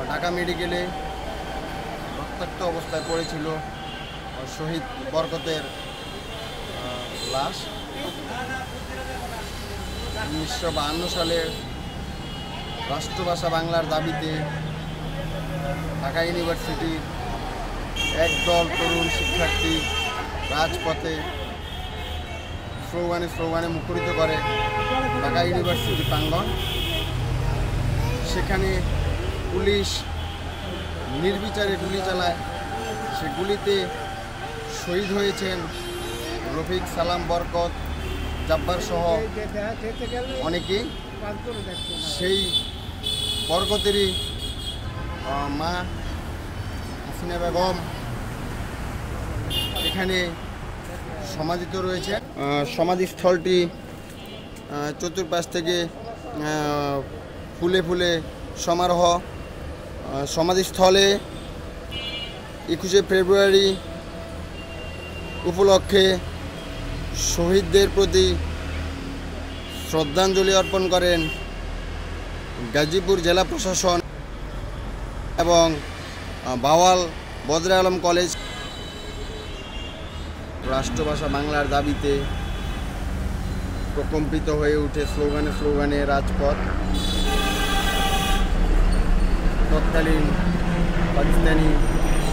ঢাকা মেডিকেলে রক্তাক্ত অবস্থায় পড়েছিল শহীদ বরকতের লাশ। 1952 সালের রাষ্ট্রভাষা বাংলার দাবিতে ঢাকা ইউনিভার্সিটির একদল তরুণ শিক্ষার্থী রাজপথে স্লোগানে মুখরিত করে ঢাকা ইউনিভার্সিটি প্রাঙ্গণ। সেখানে পুলিশ নির্বিচারে গুলি চালায়। সে গুলিতে শহীদ হয়েছেন রফিক, সালাম, বরকত, জব্বার সহ অনেকেই। সেই বরকতেরই মা হাসিনা বেগম এখানে সমাধিত রয়েছে। সমাধিস্থলটি চতুর্পাশ থেকে ফুলে ফুলে সমারোহ। সমাধিস্থলে 21শে ফেব্রুয়ারি উপলক্ষে শহীদদের প্রতি শ্রদ্ধাঞ্জলি অর্পণ করেন গাজীপুর জেলা প্রশাসন এবং বাওয়াল বদরে আলম কলেজ। রাষ্ট্রভাষা বাংলার দাবিতে প্রকম্পিত হয়ে উঠে স্লোগানে রাজপথ। তৎকালীন পাকিস্তানি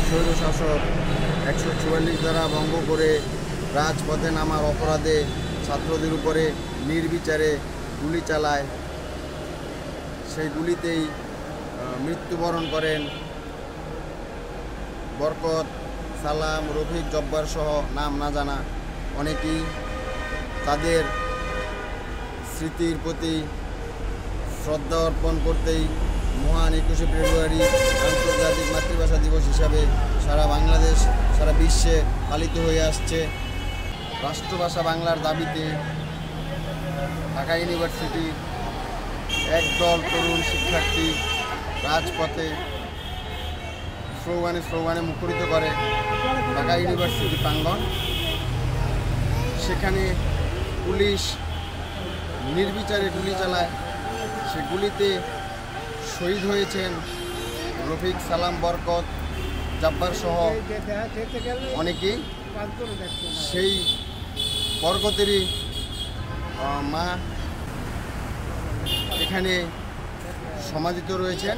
স্বৈরশাসক 144 ধারা ভঙ্গ করে রাজপথে নামার অপরাধে ছাত্রদের উপরে নির্বিচারে গুলি চালায়। সেই গুলিতেই মৃত্যুবরণ করেন বরকত, সালাম, রফিক, জব্বার সহ নাম না জানা অনেকেই। তাদের স্মৃতির প্রতি শ্রদ্ধা অর্পণ করতেই মহান 21শে ফেব্রুয়ারি আন্তর্জাতিক মাতৃভাষা দিবস হিসাবে সারা বাংলাদেশ, সারা বিশ্বে পালিত হয়ে আসছে। রাষ্ট্রভাষা বাংলার দাবিতে ঢাকা ইউনিভার্সিটির একদল তরুণ শিক্ষার্থী রাজপথে স্লোগানে মুখরিত করে ঢাকা ইউনিভার্সিটি প্রাঙ্গণ। সেখানে পুলিশ নির্বিচারে গুলি চালায়। সে গুলিতে শহীদ হয়েছেন রফিক, সালাম, বরকত, জব্বার সহ অনেকেই। সেই বরকতেরই মা এখানে সমাধিত রয়েছেন।